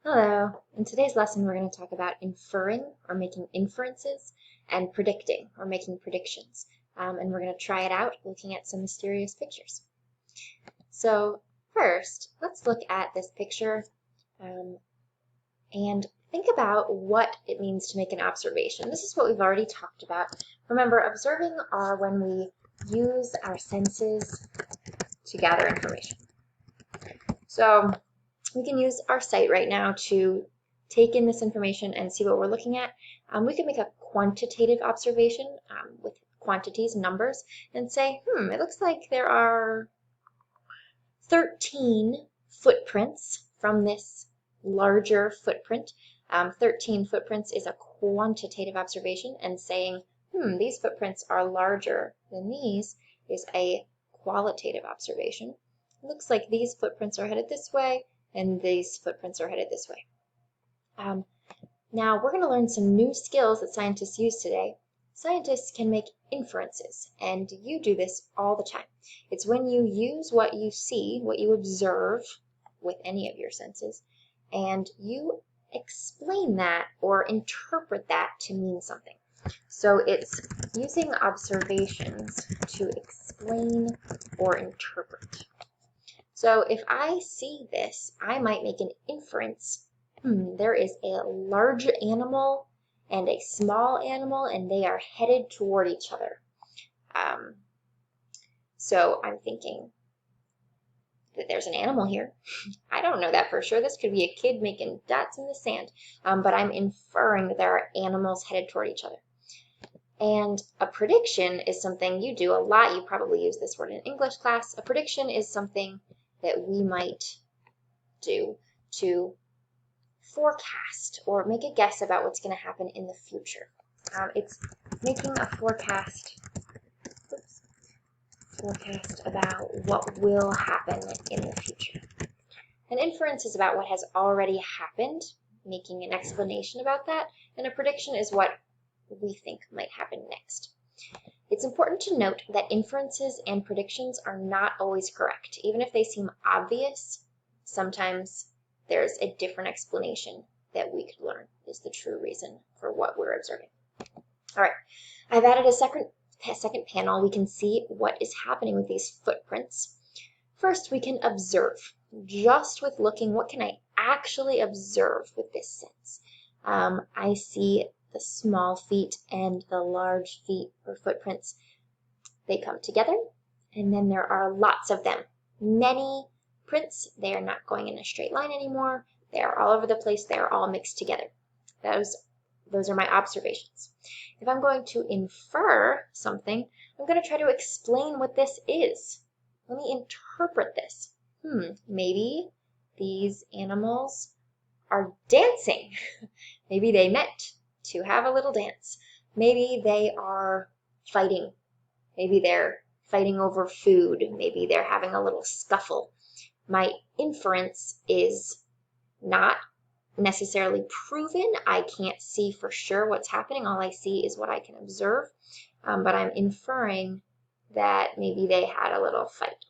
Hello. In today's lesson, we're going to talk about inferring or making inferences and predicting or making predictions. And we're going to try it out looking at some mysterious pictures. So first, let's look at this picture and think about what it means to make an observation. This is what we've already talked about. Remember, observing are when we use our senses to gather information. So we can use our sight right now to take in this information and see what we're looking at. We can make a quantitative observation with quantities, numbers, and say, it looks like there are 13 footprints from this larger footprint. 13 footprints is a quantitative observation, and saying, these footprints are larger than these is a qualitative observation. It looks like these footprints are headed this way, and these footprints are headed this way. Now we're going to learn some new skills that scientists use today. Scientists can make inferences, and you do this all the time. It's when you use what you see, what you observe with any of your senses, and you explain that or interpret that to mean something. So it's using observations to explain or interpret. So if I see this, I might make an inference. There is a large animal and a small animal, and they are headed toward each other. So I'm thinking that there's an animal here. I don't know that for sure. This could be a kid making dots in the sand, but I'm inferring that there are animals headed toward each other. And a prediction is something you do a lot. You probably use this word in English class. A prediction is something that we might do to forecast or make a guess about what's going to happen in the future. It's making a forecast about what will happen in the future. An inference is about what has already happened, making an explanation about that, and a prediction is what we think might happen next. It's important to note that inferences and predictions are not always correct. Even if they seem obvious, sometimes there's a different explanation that we could learn is the true reason for what we're observing. All right, I've added a second panel. We can see what is happening with these footprints. First, we can observe. Just with looking, what can I actually observe with this sense? I see the small feet and the large feet or footprints. They come together, and then there are lots of them. Many prints. They are not going in a straight line anymore. They are all over the place. They are all mixed together. Those are my observations. If I'm going to infer something, I'm going to try to explain what this is. Let me interpret this. Maybe these animals are dancing. Maybe they met to have a little dance. Maybe they are fighting. Maybe they're fighting over food. Maybe they're having a little scuffle. My inference is not necessarily proven. I can't see for sure what's happening. All I see is what I can observe. But I'm inferring that maybe they had a little fight.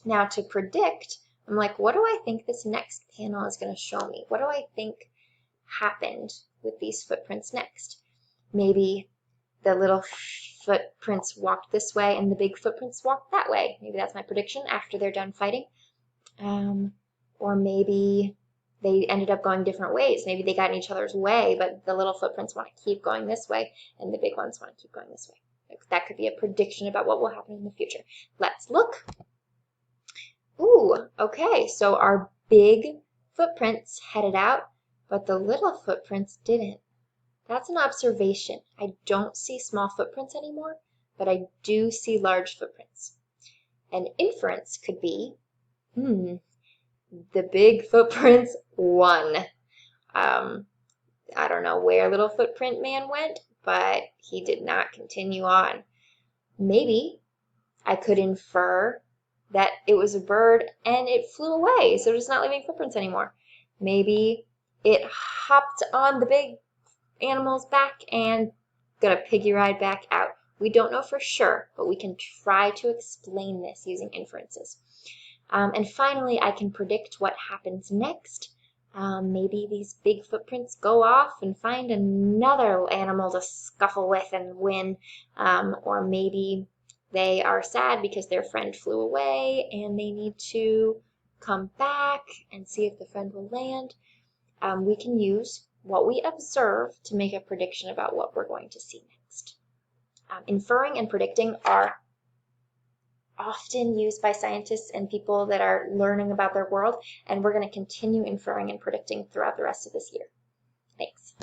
Now to predict, I'm like, what do I think this next panel is going to show me? What do I think happened with these footprints next? Maybe the little footprints walked this way and the big footprints walked that way. Maybe that's my prediction after they're done fighting. Or maybe they ended up going different ways. Maybe they got in each other's way, but the little footprints want to keep going this way and the big ones want to keep going this way. That could be a prediction about what will happen in the future. Let's look. Ooh, okay, so our big footprints headed out, but the little footprints didn't. That's an observation. I don't see small footprints anymore, but I do see large footprints. An inference could be, the big footprints won. I don't know where little footprint man went, but he did not continue on. Maybe I could infer that it was a bird and it flew away, so it's not leaving footprints anymore. Maybe it hopped on the big animal's back and got a piggy ride back out. We don't know for sure, but we can try to explain this using inferences. And finally, I can predict what happens next Maybe these big footprints go off and find another animal to scuffle with and win. Or maybe they are sad because their friend flew away and they need to come back and see if the friend will land. We can use what we observe to make a prediction about what we're going to see next. Inferring and predicting are often used by scientists and people that are learning about their world, and we're going to continue inferring and predicting throughout the rest of this year. Thanks.